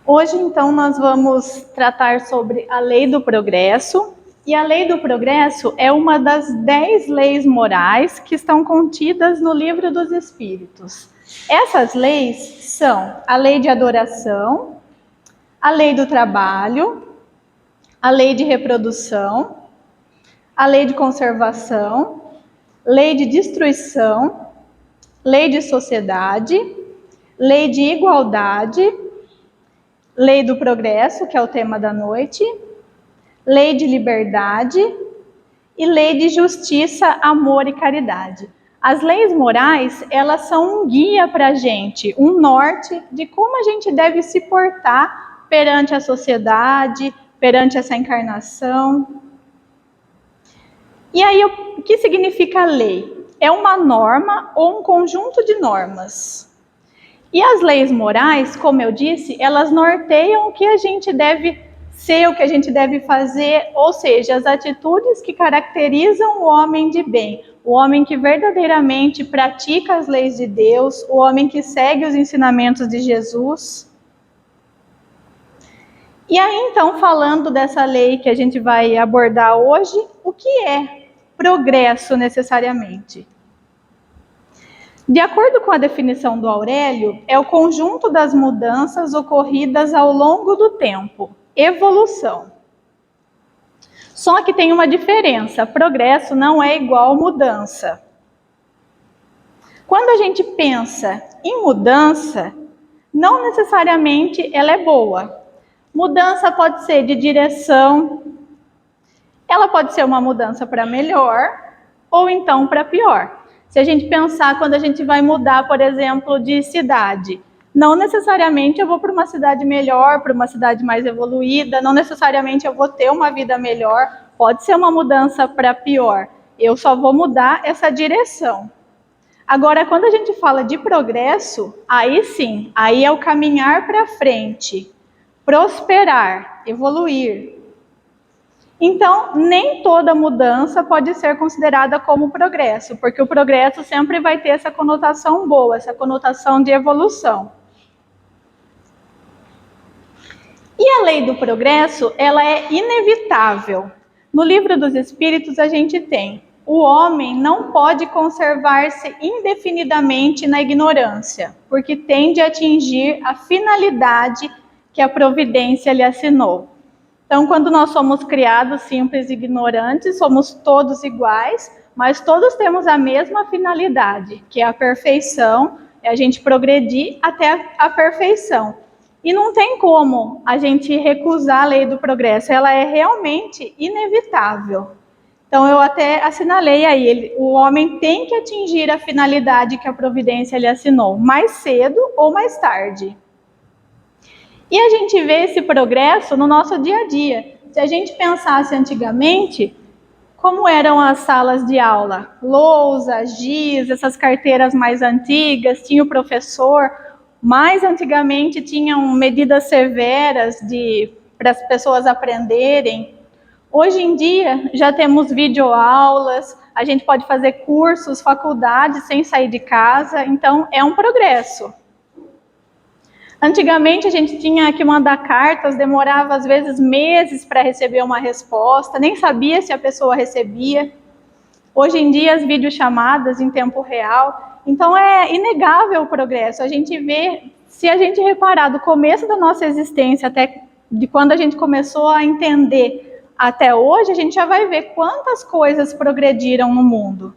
Hoje, então, nós vamos tratar sobre a lei do progresso. E a lei do progresso é uma das 10 leis morais que estão contidas no Livro dos Espíritos. Essas leis são a lei de adoração, a lei do trabalho, a lei de reprodução, a lei de conservação, lei de destruição, lei de sociedade, lei de igualdade, lei do progresso, que é o tema da noite, lei de liberdade e lei de justiça, amor e caridade. As leis morais, elas são um guia para a gente, um norte de como a gente deve se portar perante a sociedade, perante essa encarnação. E aí, o que significa lei? É uma norma ou um conjunto de normas. E as leis morais, como eu disse, elas norteiam o que a gente deve ser, o que a gente deve fazer, ou seja, as atitudes que caracterizam o homem de bem, o homem que verdadeiramente pratica as leis de Deus, o homem que segue os ensinamentos de Jesus. E aí, então, falando dessa lei que a gente vai abordar hoje, o que é progresso necessariamente? De acordo com a definição do Aurélio, é o conjunto das mudanças ocorridas ao longo do tempo, evolução. Só que tem uma diferença, progresso não é igual mudança. Quando a gente pensa em mudança, não necessariamente ela é boa. Mudança pode ser de direção, ela pode ser uma mudança para melhor ou então para pior. Se a gente pensar quando a gente vai mudar, por exemplo, de cidade, não necessariamente eu vou para uma cidade melhor, para uma cidade mais evoluída, não necessariamente eu vou ter uma vida melhor, pode ser uma mudança para pior. Eu só vou mudar essa direção. Agora, quando a gente fala de progresso, aí sim, aí é o caminhar para frente, prosperar, evoluir. Então, nem toda mudança pode ser considerada como progresso, porque o progresso sempre vai ter essa conotação boa, essa conotação de evolução. E a lei do progresso, ela é inevitável. No Livro dos Espíritos a gente tem: o homem não pode conservar-se indefinidamente na ignorância, porque tende a atingir a finalidade que a providência lhe assinou. Então, quando nós somos criados simples e ignorantes, somos todos iguais, mas todos temos a mesma finalidade, que é a perfeição, é a gente progredir até a perfeição. E não tem como a gente recusar a lei do progresso, ela é realmente inevitável. Então, eu até assinalei aí, o homem tem que atingir a finalidade que a providência lhe assinou, mais cedo ou mais tarde. E a gente vê esse progresso no nosso dia a dia. Se a gente pensasse antigamente, como eram as salas de aula? Lousa, giz, essas carteiras mais antigas, tinha o professor. Mais antigamente tinham medidas severas para as pessoas aprenderem. Hoje em dia já temos videoaulas, a gente pode fazer cursos, faculdades sem sair de casa, então é um progresso. Antigamente a gente tinha que mandar cartas, demorava às vezes meses para receber uma resposta, nem sabia se a pessoa recebia. Hoje em dia as videochamadas em tempo real, então é inegável o progresso. A gente vê, se a gente reparar do começo da nossa existência, até de quando a gente começou a entender até hoje, a gente já vai ver quantas coisas progrediram no mundo.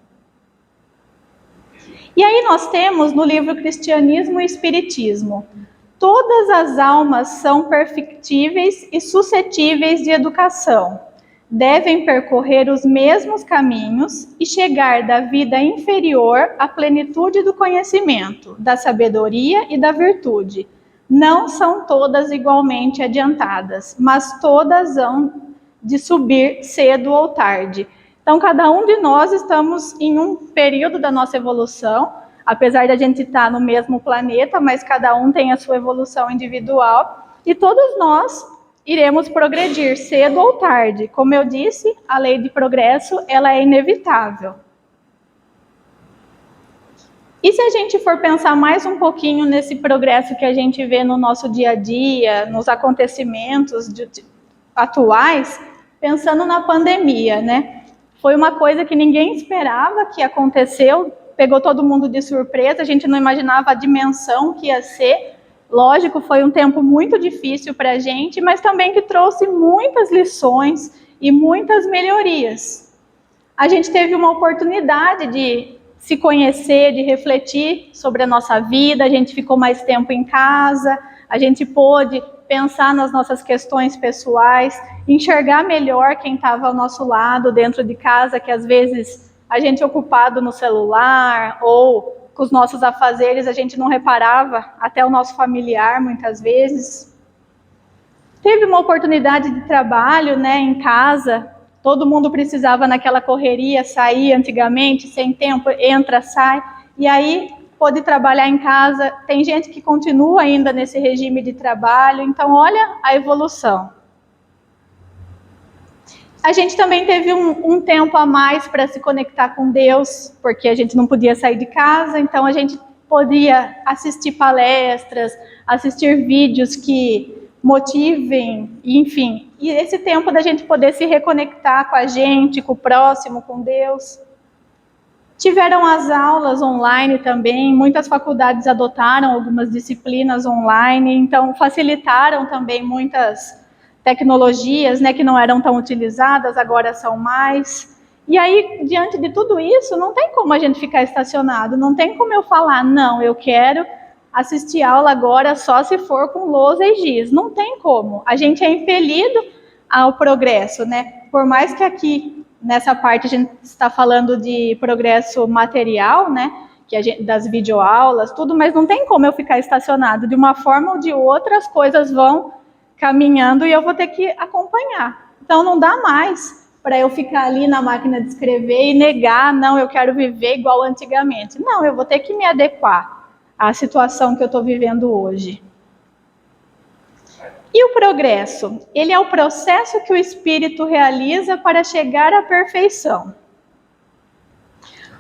E aí nós temos no livro Cristianismo e Espiritismo: todas as almas são perfectíveis e suscetíveis de educação. Devem percorrer os mesmos caminhos e chegar da vida inferior à plenitude do conhecimento, da sabedoria e da virtude. Não são todas igualmente adiantadas, mas todas hão de subir cedo ou tarde. Então, cada um de nós estamos em um período da nossa evolução, apesar de a gente estar no mesmo planeta, mas cada um tem a sua evolução individual, e todos nós iremos progredir cedo ou tarde. Como eu disse, a lei de progresso, ela é inevitável. E se a gente for pensar mais um pouquinho nesse progresso que a gente vê no nosso dia a dia, nos acontecimentos atuais, pensando na pandemia, né? Foi uma coisa que ninguém esperava que aconteceu, pegou todo mundo de surpresa, a gente não imaginava a dimensão que ia ser. Lógico, foi um tempo muito difícil para a gente, mas também que trouxe muitas lições e muitas melhorias. A gente teve uma oportunidade de se conhecer, de refletir sobre a nossa vida, a gente ficou mais tempo em casa, a gente pôde pensar nas nossas questões pessoais, enxergar melhor quem estava ao nosso lado dentro de casa, que às vezes a gente ocupado no celular ou com os nossos afazeres, a gente não reparava até o nosso familiar muitas vezes. Teve uma oportunidade de trabalho, né, em casa, todo mundo precisava naquela correria sair antigamente, sem tempo, entra, sai, e aí pôde trabalhar em casa. Tem gente que continua ainda nesse regime de trabalho, então olha a evolução. A gente também teve um tempo a mais para se conectar com Deus, porque a gente não podia sair de casa, então a gente podia assistir palestras, assistir vídeos que motivem, enfim. E esse tempo da gente poder se reconectar com a gente, com o próximo, com Deus. Tiveram as aulas online também, muitas faculdades adotaram algumas disciplinas online, então facilitaram também muitas tecnologias, né, que não eram tão utilizadas, agora são mais. E aí, diante de tudo isso, não tem como a gente ficar estacionado, não tem como eu falar, não, eu quero assistir aula agora só se for com lousa e giz. Não tem como. A gente é impelido ao progresso, né? Por mais que aqui, nessa parte, a gente está falando de progresso material, né? Que das videoaulas, tudo, mas não tem como eu ficar estacionado. De uma forma ou de outra, as coisas vão caminhando e eu vou ter que acompanhar. Então, não dá mais para eu ficar ali na máquina de escrever e negar, não, eu quero viver igual antigamente. Não, eu vou ter que me adequar à situação que eu estou vivendo hoje. E o progresso? Ele é o processo que o espírito realiza para chegar à perfeição.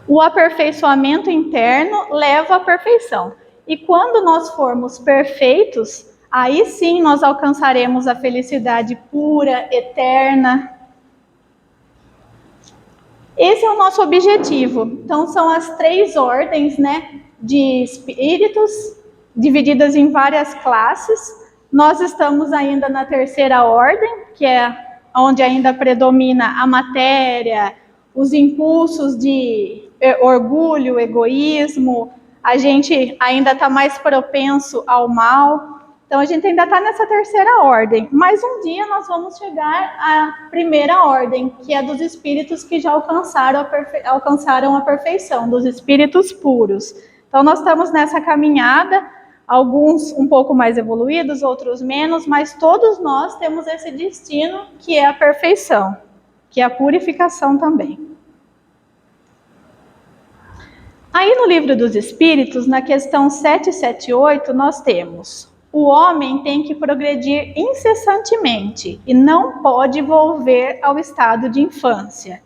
O aperfeiçoamento interno leva à perfeição. E quando nós formos perfeitos, aí sim nós alcançaremos a felicidade pura, eterna. Esse é o nosso objetivo. Então são as 3 ordens, né, de espíritos, divididas em várias classes. Nós estamos ainda na 3ª ordem, que é onde ainda predomina a matéria, os impulsos de orgulho, egoísmo. A gente ainda está mais propenso ao mal. Então, a gente ainda está nessa 3ª ordem. Mas um dia nós vamos chegar à 1ª ordem, que é dos espíritos que já alcançaram a perfeição, dos espíritos puros. Então, nós estamos nessa caminhada, alguns um pouco mais evoluídos, outros menos, mas todos nós temos esse destino que é a perfeição, que é a purificação também. Aí no Livro dos Espíritos, na questão 778, nós temos: o homem tem que progredir incessantemente e não pode volver ao estado de infância.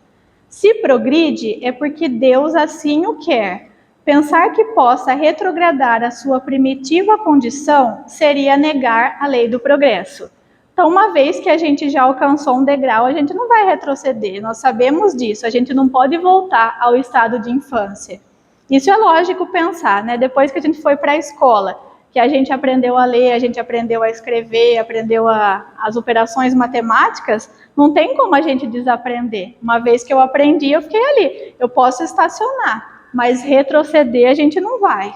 Se progride, é porque Deus assim o quer. Pensar que possa retrogradar a sua primitiva condição seria negar a lei do progresso. Então, uma vez que a gente já alcançou um degrau, a gente não vai retroceder, nós sabemos disso, a gente não pode voltar ao estado de infância. Isso é lógico pensar, né? Depois que a gente foi para a escola, que a gente aprendeu a ler, a gente aprendeu a escrever, aprendeu as operações matemáticas, não tem como a gente desaprender. Uma vez que eu aprendi, eu fiquei ali. Eu posso estacionar, mas retroceder a gente não vai.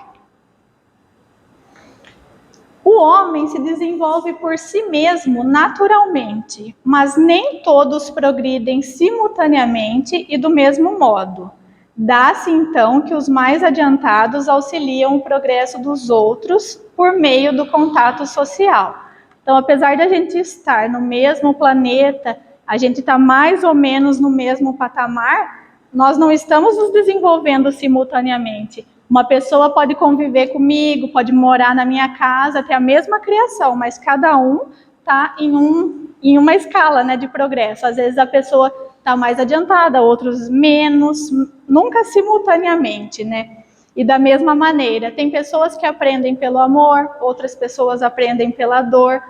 O homem se desenvolve por si mesmo naturalmente, mas nem todos progridem simultaneamente e do mesmo modo. Dá-se então que os mais adiantados auxiliam o progresso dos outros por meio do contato social. Então, apesar de a gente estar no mesmo planeta, a gente está mais ou menos no mesmo patamar, nós não estamos nos desenvolvendo simultaneamente. Uma pessoa pode conviver comigo, pode morar na minha casa, ter a mesma criação, mas cada um está em uma escala, né, de progresso. Às vezes a pessoa está mais adiantada, outros menos, nunca simultaneamente, né? E da mesma maneira, tem pessoas que aprendem pelo amor, outras pessoas aprendem pela dor.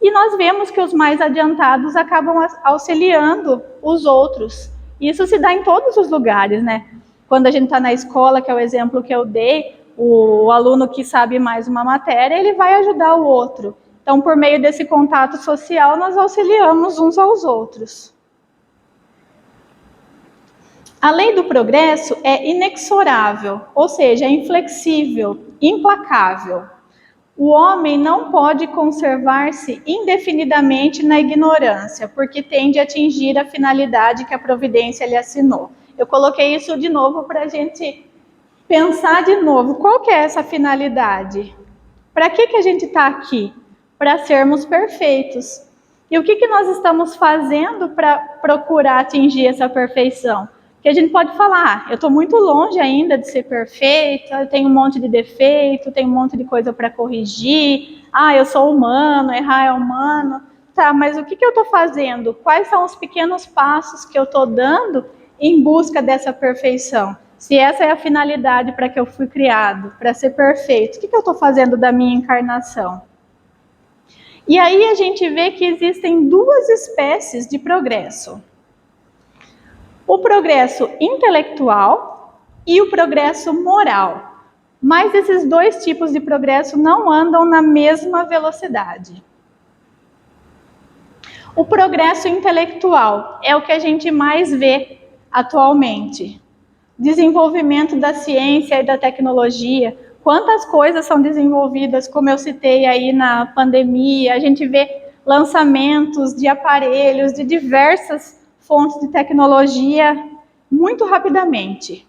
E nós vemos que os mais adiantados acabam auxiliando os outros. Isso se dá em todos os lugares, né? Quando a gente está na escola, que é o exemplo que eu dei, o aluno que sabe mais uma matéria, ele vai ajudar o outro. Então, por meio desse contato social, nós auxiliamos uns aos outros. A lei do progresso é inexorável, ou seja, é inflexível, implacável. O homem não pode conservar-se indefinidamente na ignorância, porque tende a atingir a finalidade que a providência lhe assinou. Eu coloquei isso de novo para a gente pensar de novo. Qual que é essa finalidade? Para que a gente está aqui? Para sermos perfeitos. E o que nós estamos fazendo para procurar atingir essa perfeição? Que a gente pode falar, eu estou muito longe ainda de ser perfeita, eu tenho um monte de defeito, tenho um monte de coisa para corrigir, eu sou humano, errar é humano. Tá, mas o que eu estou fazendo? Quais são os pequenos passos que eu estou dando em busca dessa perfeição? Se essa é a finalidade para que eu fui criado, para ser perfeito, o que eu estou fazendo da minha encarnação? E aí a gente vê que existem duas espécies de progresso. O progresso intelectual e o progresso moral. Mas esses dois tipos de progresso não andam na mesma velocidade. O progresso intelectual é o que a gente mais vê atualmente. Desenvolvimento da ciência e da tecnologia. Quantas coisas são desenvolvidas, como eu citei aí na pandemia, a gente vê lançamentos de aparelhos, de diversas fontes de tecnologia muito rapidamente.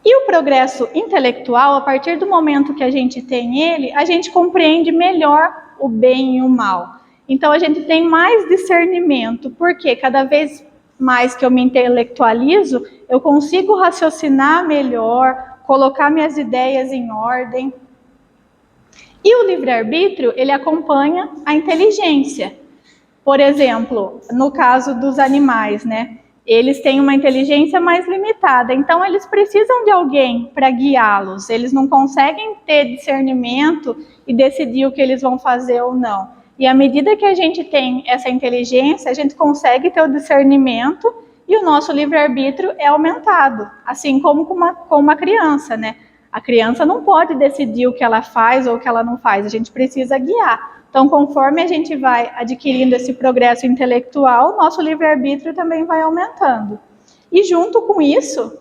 E o progresso intelectual, a partir do momento que a gente tem ele, a gente compreende melhor o bem e o mal. Então a gente tem mais discernimento, porque cada vez mais que eu me intelectualizo, eu consigo raciocinar melhor, colocar minhas ideias em ordem. E o livre-arbítrio, ele acompanha a inteligência. Por exemplo, no caso dos animais, né? Eles têm uma inteligência mais limitada, então eles precisam de alguém para guiá-los. Eles não conseguem ter discernimento e decidir o que eles vão fazer ou não. E à medida que a gente tem essa inteligência, a gente consegue ter o discernimento e o nosso livre-arbítrio é aumentado, assim como com uma criança, né? A criança não pode decidir o que ela faz ou o que ela não faz, a gente precisa guiar. Então, conforme a gente vai adquirindo esse progresso intelectual, nosso livre-arbítrio também vai aumentando. E junto com isso,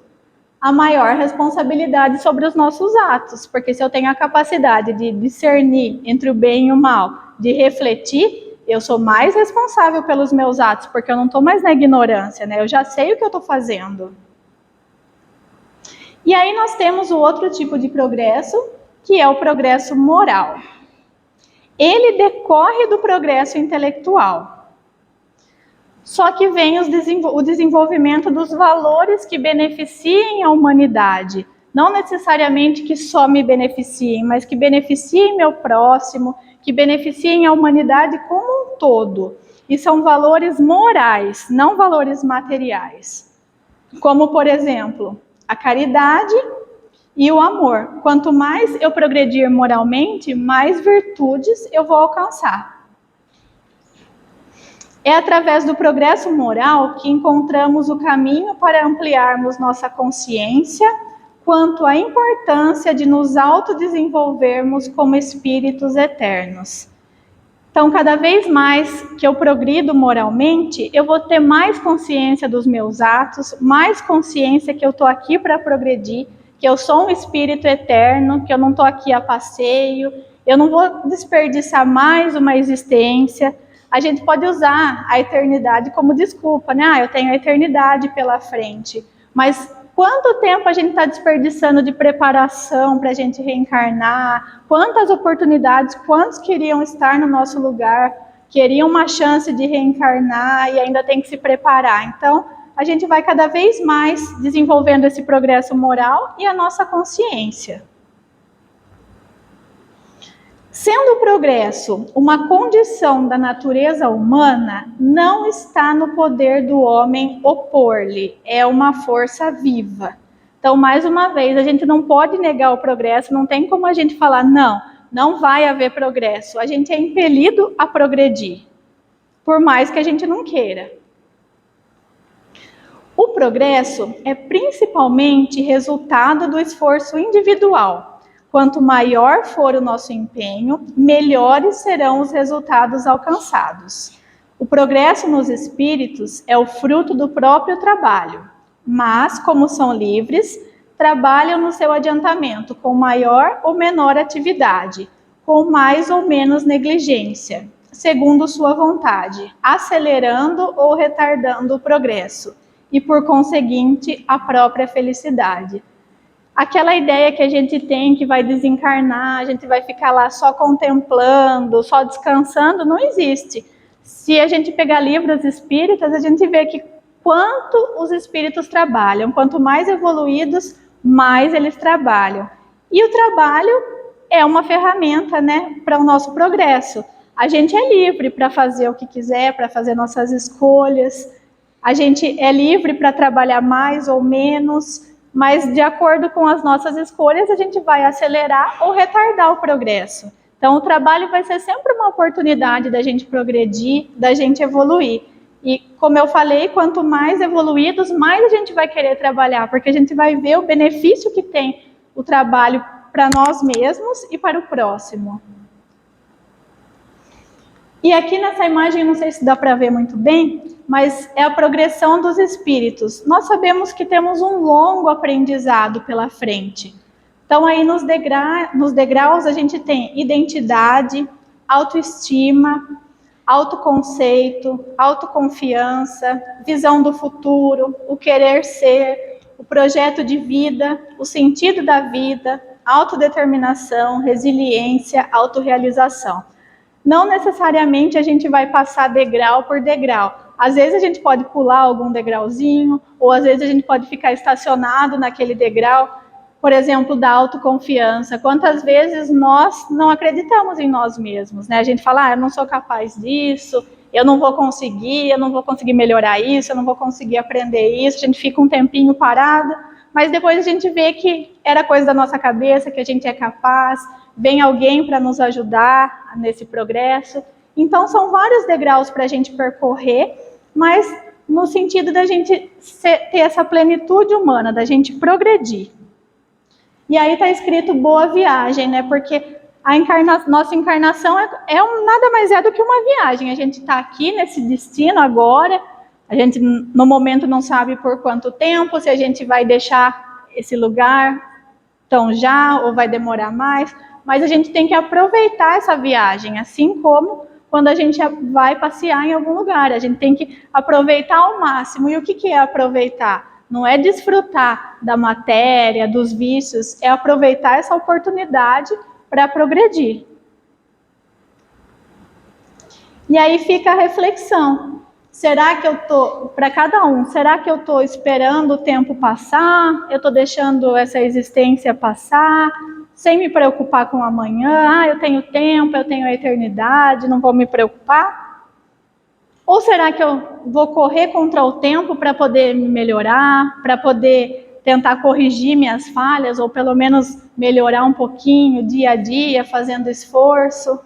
a maior responsabilidade sobre os nossos atos, porque se eu tenho a capacidade de discernir entre o bem e o mal, de refletir, eu sou mais responsável pelos meus atos, porque eu não estou mais na ignorância, né? Eu já sei o que eu estou fazendo. E aí nós temos o outro tipo de progresso, que é o progresso moral. Ele decorre do progresso intelectual. Só que vem o desenvolvimento dos valores que beneficiem a humanidade. Não necessariamente que só me beneficiem, mas que beneficiem meu próximo, que beneficiem a humanidade como um todo. E são valores morais, não valores materiais. Como, por exemplo, a caridade e o amor. Quanto mais eu progredir moralmente, mais virtudes eu vou alcançar. É através do progresso moral que encontramos o caminho para ampliarmos nossa consciência quanto à importância de nos autodesenvolvermos como espíritos eternos. Então, cada vez mais que eu progrido moralmente, eu vou ter mais consciência dos meus atos, mais consciência que eu estou aqui para progredir, que eu sou um espírito eterno, que eu não estou aqui a passeio, eu não vou desperdiçar mais uma existência. A gente pode usar a eternidade como desculpa, né? Eu tenho a eternidade pela frente. Mas quanto tempo a gente está desperdiçando de preparação para a gente reencarnar? Quantas oportunidades, quantos queriam estar no nosso lugar, queriam uma chance de reencarnar e ainda tem que se preparar? Então, a gente vai cada vez mais desenvolvendo esse progresso moral e a nossa consciência. Sendo o progresso uma condição da natureza humana, não está no poder do homem opor-lhe, é uma força viva. Então, mais uma vez, a gente não pode negar o progresso, não tem como a gente falar, não vai haver progresso. A gente é impelido a progredir, por mais que a gente não queira. O progresso é principalmente resultado do esforço individual. Quanto maior for o nosso empenho, melhores serão os resultados alcançados. O progresso nos espíritos é o fruto do próprio trabalho, mas, como são livres, trabalham no seu adiantamento com maior ou menor atividade, com mais ou menos negligência, segundo sua vontade, acelerando ou retardando o progresso e, por conseguinte, a própria felicidade. Aquela ideia que a gente tem que vai desencarnar, a gente vai ficar lá só contemplando, só descansando, não existe. Se a gente pegar livros espíritas, a gente vê que quanto os espíritos trabalham, quanto mais evoluídos, mais eles trabalham. E o trabalho é uma ferramenta, né, para o nosso progresso. A gente é livre para fazer o que quiser, para fazer nossas escolhas. A gente é livre para trabalhar mais ou menos, mas de acordo com as nossas escolhas, a gente vai acelerar ou retardar o progresso. Então, o trabalho vai ser sempre uma oportunidade da gente progredir, da gente evoluir. E, como eu falei, quanto mais evoluídos, mais a gente vai querer trabalhar, porque a gente vai ver o benefício que tem o trabalho para nós mesmos e para o próximo. E aqui nessa imagem, não sei se dá para ver muito bem, mas é a progressão dos espíritos. Nós sabemos que temos um longo aprendizado pela frente. Então, aí nos degraus, a gente tem identidade, autoestima, autoconceito, autoconfiança, visão do futuro, o querer ser, o projeto de vida, o sentido da vida, autodeterminação, resiliência, autorrealização. Não necessariamente a gente vai passar degrau por degrau. Às vezes a gente pode pular algum degrauzinho, ou às vezes a gente pode ficar estacionado naquele degrau. Por exemplo, da autoconfiança. Quantas vezes nós não acreditamos em nós mesmos, né? A gente fala, eu não sou capaz disso, eu não vou conseguir melhorar isso, eu não vou conseguir aprender isso. A gente fica um tempinho parado, mas depois a gente vê que era coisa da nossa cabeça, que a gente é capaz, vem alguém para nos ajudar nesse progresso. Então, são vários degraus para a gente percorrer, mas no sentido da gente ter essa plenitude humana, da gente progredir. E aí está escrito boa viagem, né? Porque nossa encarnação nada mais é do que uma viagem. A gente está aqui nesse destino agora, a gente no momento não sabe por quanto tempo, se a gente vai deixar esse lugar tão já ou vai demorar mais, mas a gente tem que aproveitar essa viagem, assim como quando a gente vai passear em algum lugar, a gente tem que aproveitar ao máximo. E o que é aproveitar? Não é desfrutar da matéria, dos vícios, é aproveitar essa oportunidade para progredir. E aí fica a reflexão. Será que eu estou, para cada um, será que eu estou esperando o tempo passar? Eu estou deixando essa existência passar, sem me preocupar com amanhã? Eu tenho tempo, eu tenho a eternidade, não vou me preocupar? Ou será que eu vou correr contra o tempo para poder me melhorar, para poder tentar corrigir minhas falhas, ou pelo menos melhorar um pouquinho dia a dia, fazendo esforço?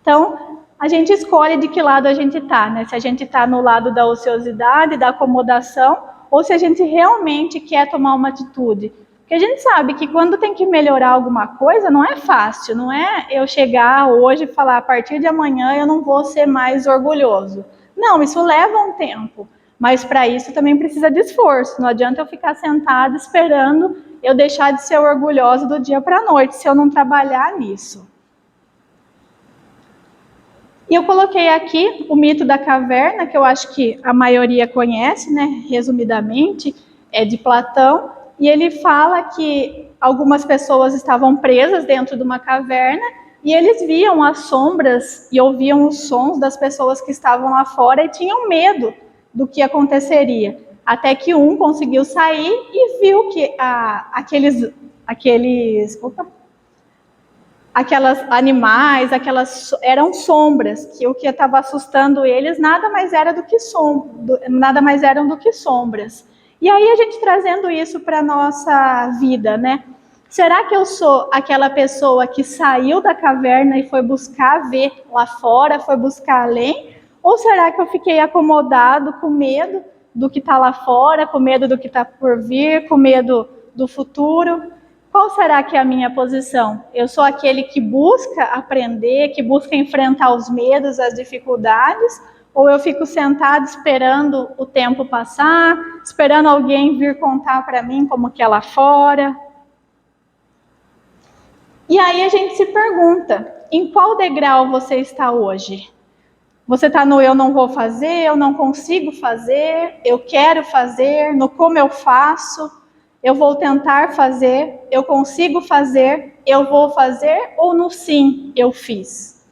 Então, a gente escolhe de que lado a gente está, né? Se a gente está no lado da ociosidade, da acomodação, ou se a gente realmente quer tomar uma atitude. Porque a gente sabe que quando tem que melhorar alguma coisa, não é fácil, não é eu chegar hoje e falar, a partir de amanhã eu não vou ser mais orgulhoso. Não, isso leva um tempo, mas para isso também precisa de esforço. Não adianta eu ficar sentada esperando eu deixar de ser orgulhosa do dia para a noite, se eu não trabalhar nisso. E eu coloquei aqui o mito da caverna, que eu acho que a maioria conhece, né, resumidamente, é de Platão. E ele fala que algumas pessoas estavam presas dentro de uma caverna e eles viam as sombras e ouviam os sons das pessoas que estavam lá fora e tinham medo do que aconteceria. Até que um conseguiu sair e viu que aquelas animais, eram sombras, que o que estava assustando eles nada mais eram do que sombras. E aí a gente trazendo isso para a nossa vida, né? Será que eu sou aquela pessoa que saiu da caverna e foi buscar ver lá fora, foi buscar além? Ou será que eu fiquei acomodado com medo do que está lá fora, com medo do que está por vir, com medo do futuro? Qual será que é a minha posição? Eu sou aquele que busca aprender, que busca enfrentar os medos, as dificuldades? Ou eu fico sentado esperando o tempo passar, esperando alguém vir contar para mim como que é lá fora? E aí a gente se pergunta, em qual degrau você está hoje? Você está no eu não vou fazer, eu não consigo fazer, eu quero fazer, no como eu faço, eu vou tentar fazer, eu consigo fazer, eu vou fazer, ou no sim, eu fiz?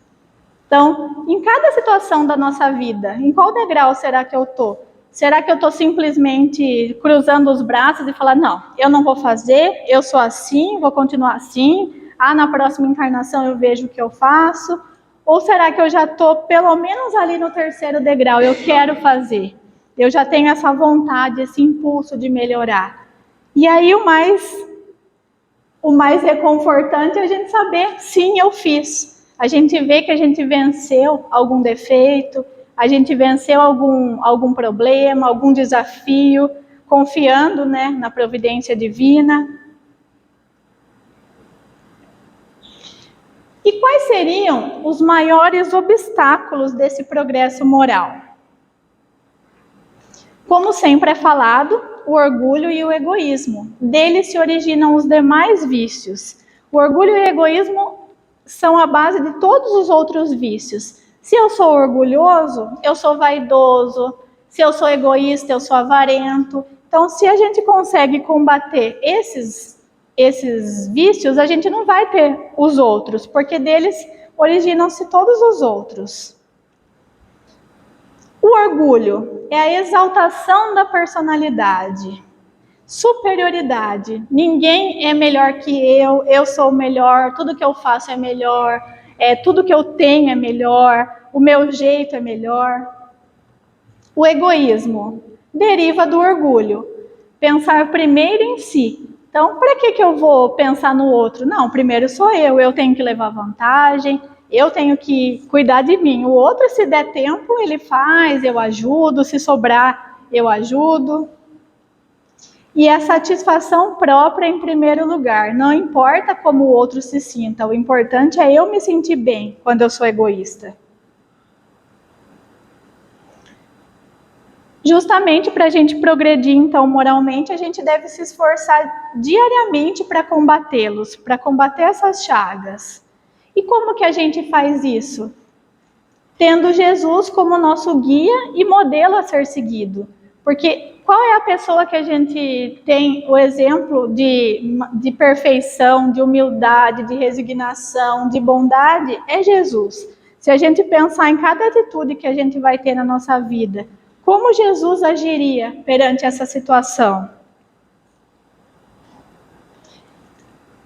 Então, em cada situação da nossa vida, em qual degrau será que eu estou? Será que eu estou simplesmente cruzando os braços e falando, não, eu não vou fazer, eu sou assim, vou continuar assim, na próxima encarnação eu vejo o que eu faço? Ou será que eu já estou pelo menos ali no terceiro degrau, eu quero fazer, eu já tenho essa vontade, esse impulso de melhorar? E aí o mais reconfortante é a gente saber, sim, eu fiz. A gente vê que a gente venceu algum defeito, a gente venceu algum problema, algum desafio, confiando, né, na providência divina. E quais seriam os maiores obstáculos desse progresso moral? Como sempre é falado, o orgulho e o egoísmo. Deles se originam os demais vícios. O orgulho e o egoísmo são a base de todos os outros vícios. Se eu sou orgulhoso, eu sou vaidoso. Se eu sou egoísta, eu sou avarento. Então, se a gente consegue combater esses vícios, a gente não vai ter os outros, porque deles originam-se todos os outros. O orgulho é a exaltação da personalidade. Superioridade. Ninguém é melhor que eu sou o melhor, tudo que eu faço é melhor, tudo que eu tenho é melhor, o meu jeito é melhor. O egoísmo deriva do orgulho. Pensar primeiro em si. Então, para que eu vou pensar no outro? Não, primeiro sou eu tenho que levar vantagem, eu tenho que cuidar de mim. O outro, se der tempo, ele faz, eu ajudo, se sobrar, eu ajudo. E a satisfação própria em primeiro lugar. Não importa como o outro se sinta, o importante é eu me sentir bem quando eu sou egoísta. Justamente para a gente progredir, então, moralmente, a gente deve se esforçar diariamente para combatê-los, para combater essas chagas. E como que a gente faz isso? Tendo Jesus como nosso guia e modelo a ser seguido. Porque qual é a pessoa que a gente tem o exemplo de perfeição, de humildade, de resignação, de bondade? É Jesus. Se a gente pensar em cada atitude que a gente vai ter na nossa vida, como Jesus agiria perante essa situação?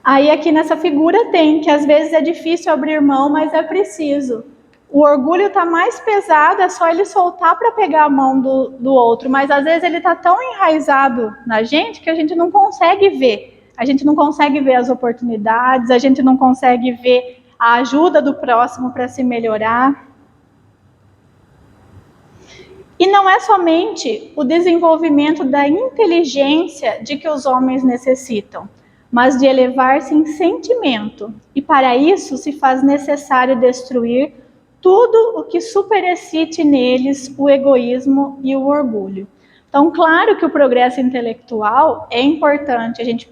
Aí aqui nessa figura tem que às vezes é difícil abrir mão, mas é preciso. O orgulho está mais pesado, é só ele soltar para pegar a mão do outro, mas às vezes ele está tão enraizado na gente que a gente não consegue ver. A gente não consegue ver as oportunidades, a gente não consegue ver a ajuda do próximo para se melhorar. E não é somente o desenvolvimento da inteligência de que os homens necessitam, mas de elevar-se em sentimento. E para isso se faz necessário destruir tudo o que superexcite neles o egoísmo e o orgulho. Então, claro que o progresso intelectual é importante, a gente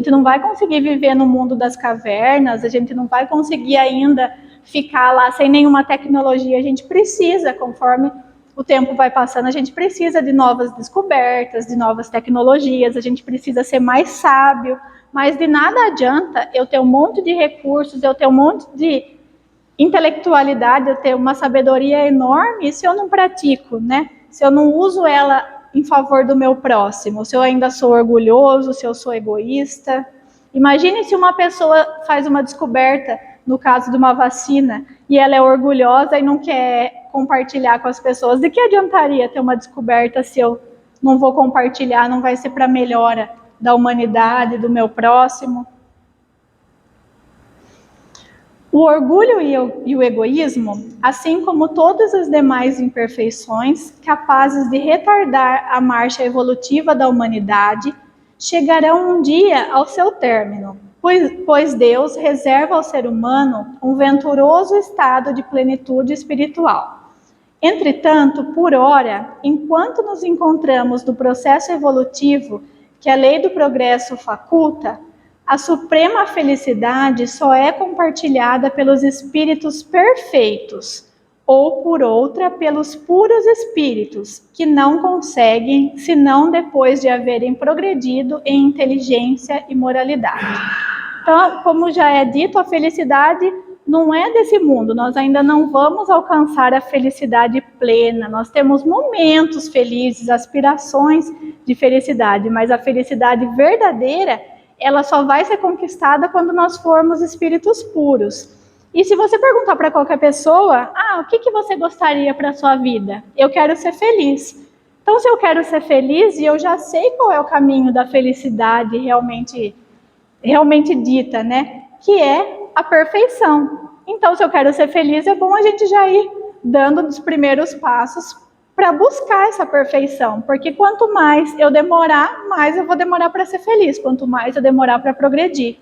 não vai conseguir viver no mundo das cavernas, a gente não vai conseguir ainda ficar lá sem nenhuma tecnologia, a gente precisa, conforme o tempo vai passando, a gente precisa de novas descobertas, de novas tecnologias, a gente precisa ser mais sábio, mas de nada adianta eu ter um monte de recursos, eu ter um monte de intelectualidade, eu ter uma sabedoria enorme se eu não pratico, né? Se eu não uso ela em favor do meu próximo, se eu ainda sou orgulhoso, se eu sou egoísta. Imagine se uma pessoa faz uma descoberta, no caso de uma vacina, e ela é orgulhosa e não quer compartilhar com as pessoas. De que adiantaria ter uma descoberta se eu não vou compartilhar, não vai ser para melhora da humanidade, do meu próximo. O orgulho e o egoísmo, assim como todas as demais imperfeições capazes de retardar a marcha evolutiva da humanidade, chegarão um dia ao seu término, pois Deus reserva ao ser humano um venturoso estado de plenitude espiritual. Entretanto, por ora, enquanto nos encontramos no processo evolutivo que a lei do progresso faculta, a suprema felicidade só é compartilhada pelos espíritos perfeitos, ou por outra, pelos puros espíritos, que não conseguem, senão depois de haverem progredido em inteligência e moralidade. Então, como já é dito, a felicidade não é desse mundo, nós ainda não vamos alcançar a felicidade plena, nós temos momentos felizes, aspirações de felicidade, mas a felicidade verdadeira, ela só vai ser conquistada quando nós formos espíritos puros. E se você perguntar para qualquer pessoa, o que você gostaria para a sua vida? Eu quero ser feliz. Então, se eu quero ser feliz e eu já sei qual é o caminho da felicidade realmente dita, né? Que é a perfeição. Então, se eu quero ser feliz, é bom a gente já ir dando os primeiros passos para buscar essa perfeição, porque quanto mais eu demorar, mais eu vou demorar para ser feliz, quanto mais eu demorar para progredir.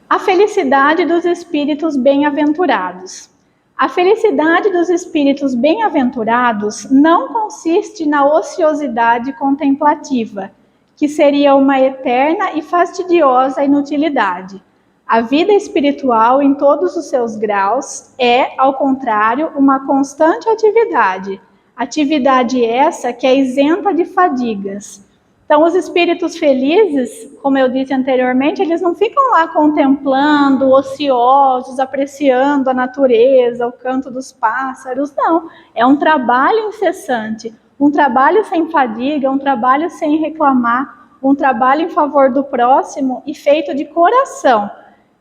A felicidade dos espíritos bem-aventurados. A felicidade dos espíritos bem-aventurados não consiste na ociosidade contemplativa, que seria uma eterna e fastidiosa inutilidade. A vida espiritual, em todos os seus graus, é, ao contrário, uma constante atividade. Atividade essa que é isenta de fadigas. Então, os espíritos felizes, como eu disse anteriormente, eles não ficam lá contemplando, ociosos, apreciando a natureza, o canto dos pássaros, não. É um trabalho incessante, um trabalho sem fadiga, um trabalho sem reclamar, um trabalho em favor do próximo e feito de coração.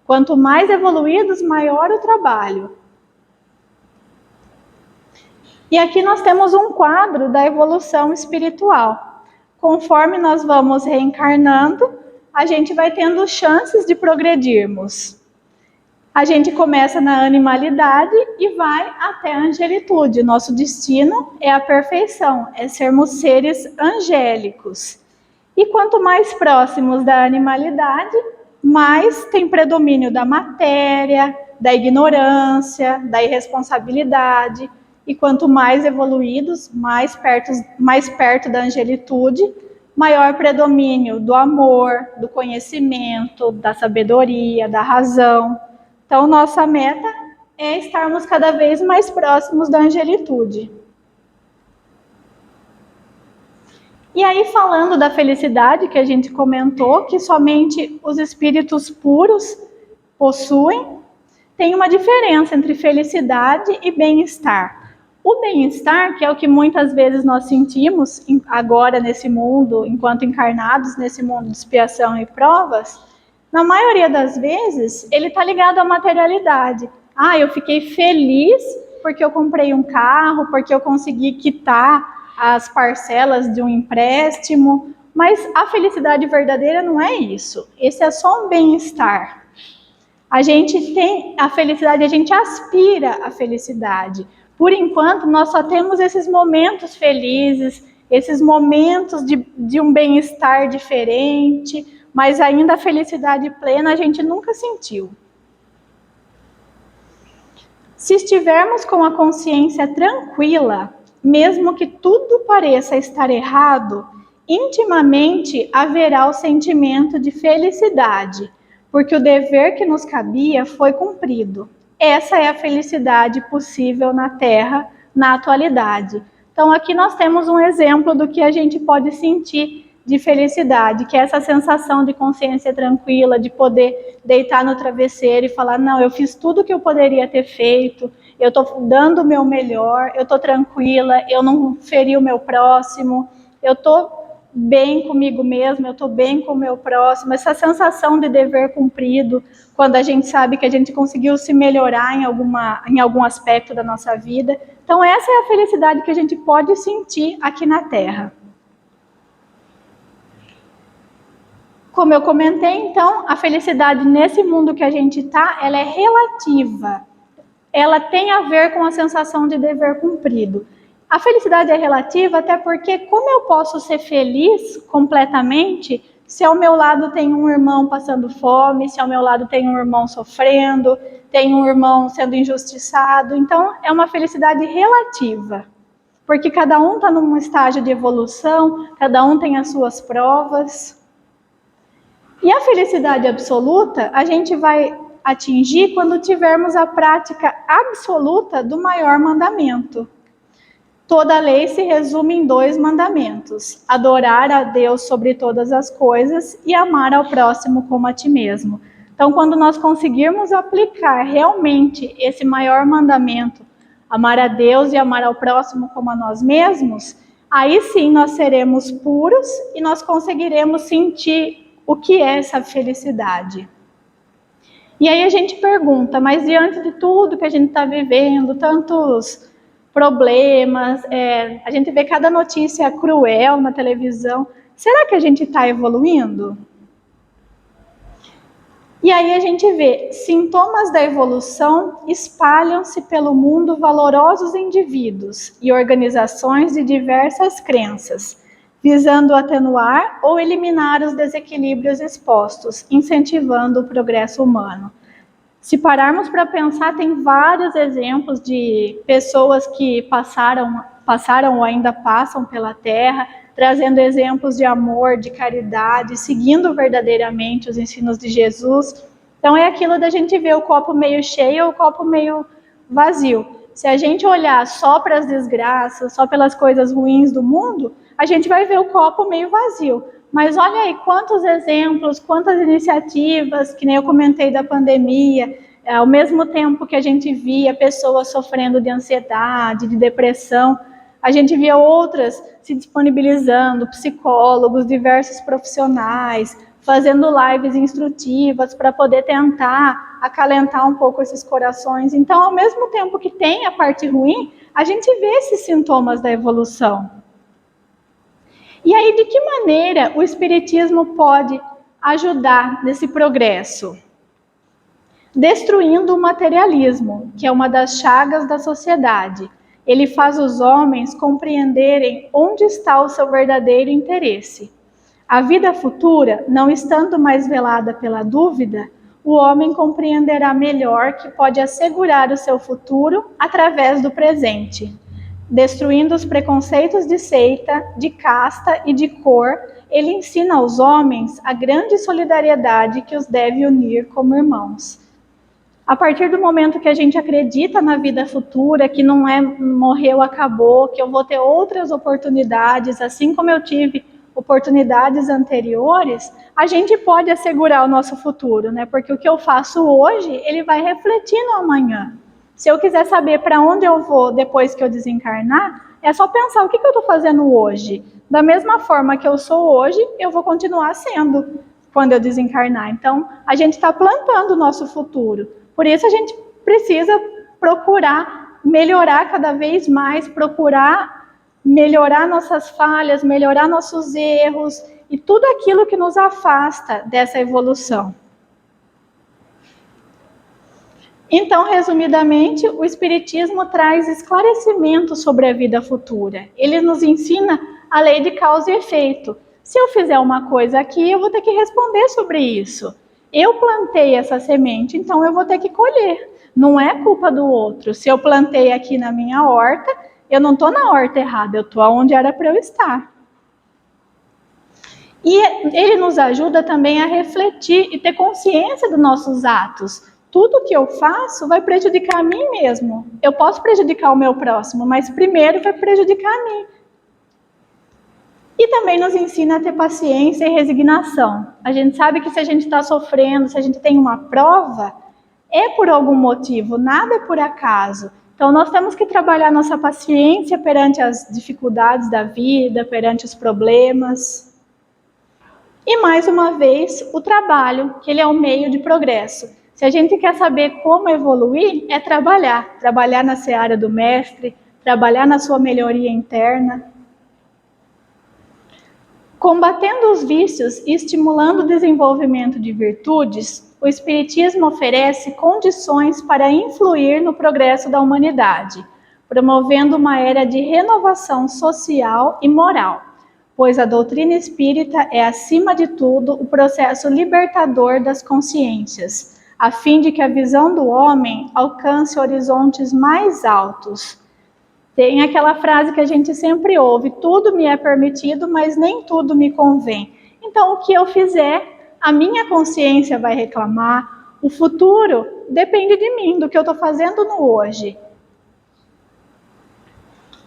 Quanto mais evoluídos, maior o trabalho. E aqui nós temos um quadro da evolução espiritual. Conforme nós vamos reencarnando, a gente vai tendo chances de progredirmos. A gente começa na animalidade e vai até a angelitude. Nosso destino é a perfeição, é sermos seres angélicos. E quanto mais próximos da animalidade, mais tem predomínio da matéria, da ignorância, da irresponsabilidade. E quanto mais evoluídos, mais perto da angelitude, maior predomínio do amor, do conhecimento, da sabedoria, da razão. Então, nossa meta é estarmos cada vez mais próximos da angelitude. E aí, falando da felicidade que a gente comentou, que somente os espíritos puros possuem, tem uma diferença entre felicidade e bem-estar. O bem-estar, que é o que muitas vezes nós sentimos agora nesse mundo, enquanto encarnados nesse mundo de expiação e provas, na maioria das vezes, ele está ligado à materialidade. Eu fiquei feliz porque eu comprei um carro, porque eu consegui quitar as parcelas de um empréstimo, mas a felicidade verdadeira não é isso. Esse é só um bem-estar. A gente tem a felicidade, a gente aspira à felicidade. Por enquanto, nós só temos esses momentos felizes, esses momentos de um bem-estar diferente, mas ainda a felicidade plena a gente nunca sentiu. Se estivermos com a consciência tranquila, mesmo que tudo pareça estar errado, intimamente haverá o sentimento de felicidade, porque o dever que nos cabia foi cumprido. Essa é a felicidade possível na Terra, na atualidade. Então, aqui nós temos um exemplo do que a gente pode sentir de felicidade, que é essa sensação de consciência tranquila, de poder deitar no travesseiro e falar, não, eu fiz tudo o que eu poderia ter feito, eu estou dando o meu melhor, eu estou tranquila, eu não feri o meu próximo, eu estou bem comigo mesmo, eu estou bem com o meu próximo, essa sensação de dever cumprido, quando a gente sabe que a gente conseguiu se melhorar em algum aspecto da nossa vida. Então essa é a felicidade que a gente pode sentir aqui na Terra. Como eu comentei, então, a felicidade nesse mundo que a gente está, ela é relativa. Ela tem a ver com a sensação de dever cumprido. A felicidade é relativa até porque como eu posso ser feliz completamente se ao meu lado tem um irmão passando fome, se ao meu lado tem um irmão sofrendo, tem um irmão sendo injustiçado. Então, é uma felicidade relativa. Porque cada um está num estágio de evolução, cada um tem as suas provas. E a felicidade absoluta a gente vai atingir quando tivermos a prática absoluta do maior mandamento. Toda lei se resume em 2 mandamentos: adorar a Deus sobre todas as coisas e amar ao próximo como a ti mesmo. Então, quando nós conseguirmos aplicar realmente esse maior mandamento, amar a Deus e amar ao próximo como a nós mesmos, aí sim nós seremos puros e nós conseguiremos sentir o que é essa felicidade. E aí a gente pergunta, mas diante de tudo que a gente está vivendo, tantos problemas, a gente vê cada notícia cruel na televisão, será que a gente está evoluindo? E aí a gente vê, sintomas da evolução espalham-se pelo mundo valorosos indivíduos e organizações de diversas crenças, visando atenuar ou eliminar os desequilíbrios expostos, incentivando o progresso humano. Se pararmos para pensar, tem vários exemplos de pessoas que passaram ou ainda passam pela Terra, trazendo exemplos de amor, de caridade, seguindo verdadeiramente os ensinos de Jesus. Então é aquilo da gente ver o copo meio cheio ou o copo meio vazio. Se a gente olhar só para as desgraças, só pelas coisas ruins do mundo, a gente vai ver o copo meio vazio. Mas olha aí quantos exemplos, quantas iniciativas, que nem eu comentei da pandemia, ao mesmo tempo que a gente via pessoas sofrendo de ansiedade, de depressão, a gente via outras se disponibilizando, psicólogos, diversos profissionais, fazendo lives instrutivas para poder tentar acalentar um pouco esses corações. Então, ao mesmo tempo que tem a parte ruim, a gente vê esses sintomas da evolução. E aí, de que maneira o Espiritismo pode ajudar nesse progresso? Destruindo o materialismo, que é uma das chagas da sociedade. Ele faz os homens compreenderem onde está o seu verdadeiro interesse. A vida futura, não estando mais velada pela dúvida, o homem compreenderá melhor que pode assegurar o seu futuro através do presente. Destruindo os preconceitos de seita, de casta e de cor, ele ensina aos homens a grande solidariedade que os deve unir como irmãos. A partir do momento que a gente acredita na vida futura, que não é morreu, acabou, que eu vou ter outras oportunidades, assim como eu tive oportunidades anteriores, a gente pode assegurar o nosso futuro, né? Porque o que eu faço hoje, ele vai refletir no amanhã. Se eu quiser saber para onde eu vou depois que eu desencarnar, é só pensar o que eu estou fazendo hoje. Da mesma forma que eu sou hoje, eu vou continuar sendo quando eu desencarnar. Então, a gente está plantando o nosso futuro. Por isso, a gente precisa procurar melhorar cada vez mais, procurar melhorar nossas falhas, melhorar nossos erros e tudo aquilo que nos afasta dessa evolução. Então, resumidamente, o Espiritismo traz esclarecimento sobre a vida futura. Ele nos ensina a lei de causa e efeito. Se eu fizer uma coisa aqui, eu vou ter que responder sobre isso. Eu plantei essa semente, então eu vou ter que colher. Não é culpa do outro. Se eu plantei aqui na minha horta, eu não estou na horta errada, eu estou onde era para eu estar. E ele nos ajuda também a refletir e ter consciência dos nossos atos. Tudo que eu faço vai prejudicar a mim mesmo. Eu posso prejudicar o meu próximo, mas primeiro vai prejudicar a mim. E também nos ensina a ter paciência e resignação. A gente sabe que se a gente está sofrendo, se a gente tem uma prova, é por algum motivo, nada é por acaso. Então, nós temos que trabalhar nossa paciência perante as dificuldades da vida, perante os problemas. E, mais uma vez, o trabalho, que ele é um meio de progresso. Se a gente quer saber como evoluir, é trabalhar. Trabalhar na seara do mestre, trabalhar na sua melhoria interna. Combatendo os vícios e estimulando o desenvolvimento de virtudes, o Espiritismo oferece condições para influir no progresso da humanidade, promovendo uma era de renovação social e moral, pois a doutrina espírita é, acima de tudo, o processo libertador das consciências, a fim de que a visão do homem alcance horizontes mais altos. Tem aquela frase que a gente sempre ouve: tudo me é permitido, mas nem tudo me convém. Então, o que eu fizer, a minha consciência vai reclamar, o futuro depende de mim, do que eu estou fazendo no hoje.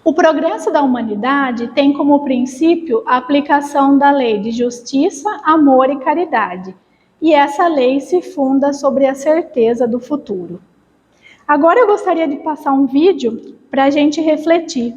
O progresso da humanidade tem como princípio a aplicação da lei de justiça, amor e caridade. E essa lei se funda sobre a certeza do futuro. Agora eu gostaria de passar um vídeo para a gente refletir.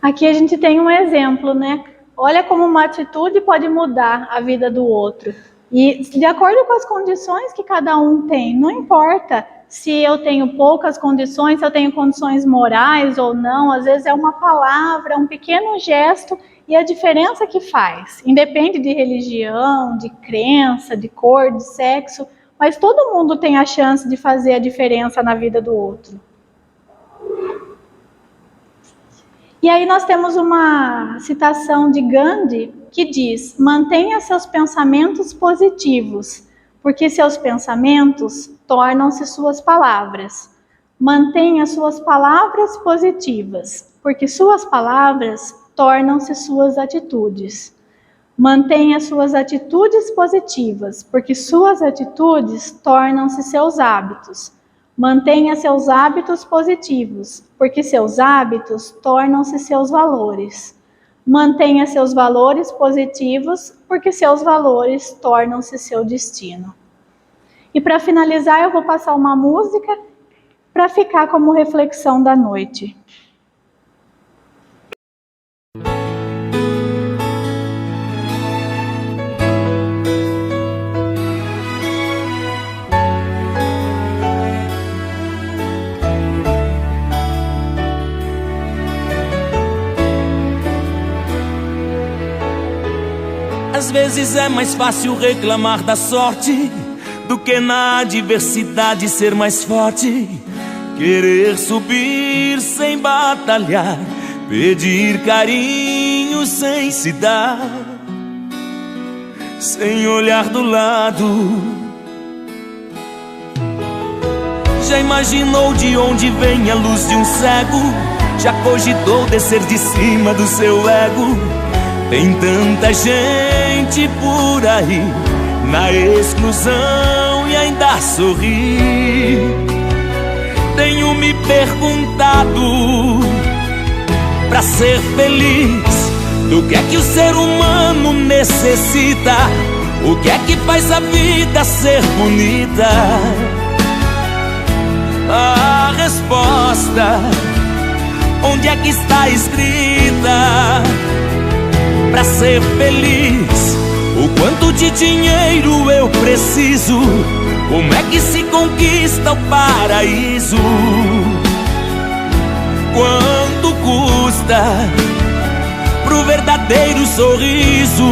Aqui a gente tem um exemplo, né? Olha como uma atitude pode mudar a vida do outro. E de acordo com as condições que cada um tem, não importa se eu tenho poucas condições, se eu tenho condições morais ou não, às vezes é uma palavra, um pequeno gesto e a diferença que faz. Independe de religião, de crença, de cor, de sexo, mas todo mundo tem a chance de fazer a diferença na vida do outro. E aí nós temos uma citação de Gandhi que diz: mantenha seus pensamentos positivos, porque seus pensamentos tornam-se suas palavras. Mantenha suas palavras positivas, porque suas palavras tornam-se suas atitudes. Mantenha suas atitudes positivas, porque suas atitudes tornam-se seus hábitos. Mantenha seus hábitos positivos, porque seus hábitos tornam-se seus valores. Mantenha seus valores positivos, porque seus valores tornam-se seu destino. E para finalizar, eu vou passar uma música para ficar como reflexão da noite. Às vezes é mais fácil reclamar da sorte do que na adversidade ser mais forte. Querer subir sem batalhar, pedir carinho sem se dar. sem olhar do lado. Já imaginou de onde vem a luz de um cego? Já cogitou descer de cima do seu ego? Tem tanta gente por aí na exclusão e ainda sorri. Tenho me perguntado, pra ser feliz, do que é que o ser humano necessita? O que é que faz a vida ser bonita? A resposta, onde é que está escrita? Pra ser feliz, o quanto de dinheiro eu preciso? Como é que se conquista o paraíso? Quanto custa pro verdadeiro sorriso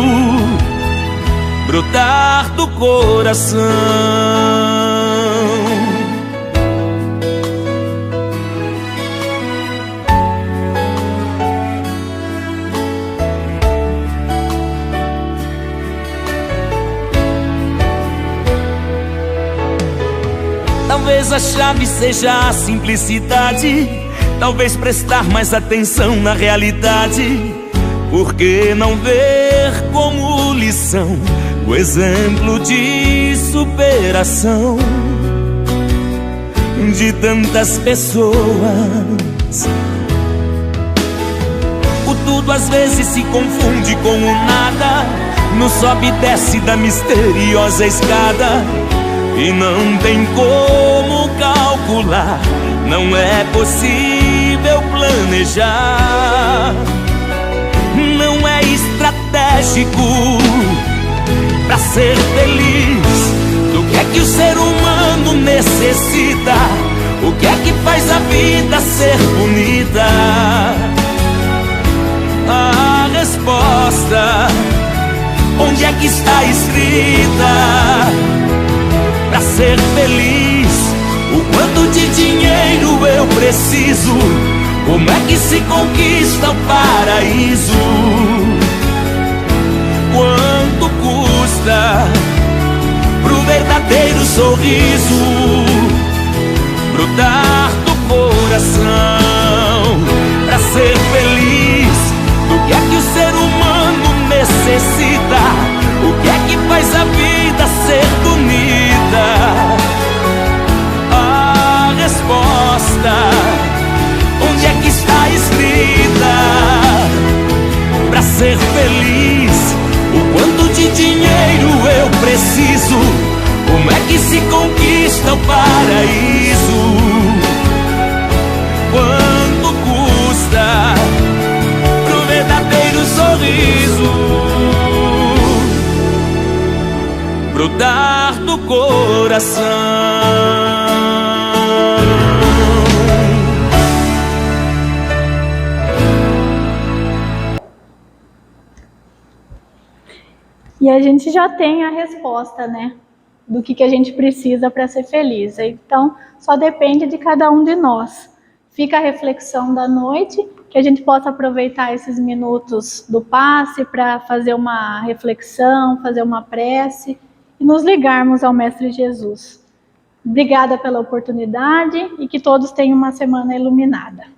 brotar do coração? Talvez a chave seja a simplicidade, talvez prestar mais atenção na realidade. Por que não ver como lição o exemplo de superação de tantas pessoas? O tudo às vezes se confunde com o nada, no sobe e desce da misteriosa escada. E não tem como calcular, não é possível planejar. Não é estratégico pra ser feliz. Do que é que o ser humano necessita? O que é que faz a vida ser bonita? A resposta, onde é que está escrita? Pra ser feliz, o quanto de dinheiro eu preciso? Como é que se conquista o paraíso? Quanto custa pro verdadeiro sorriso brotar do coração? Pra ser feliz, do que é que o ser humano necessita? O que é que faz a vida ser bonita? A resposta, onde é que está escrita? Pra ser feliz, o quanto de dinheiro eu preciso? Como é que se conquista o paraíso? Quanto custa pro verdadeiro sorriso brotar do coração? E a gente já tem a resposta, né? Do que a gente precisa para ser feliz. Então, só depende de cada um de nós. Fica a reflexão da noite, que a gente possa aproveitar esses minutos do passe para fazer uma reflexão, fazer uma prece e nos ligarmos ao Mestre Jesus. Obrigada pela oportunidade e que todos tenham uma semana iluminada.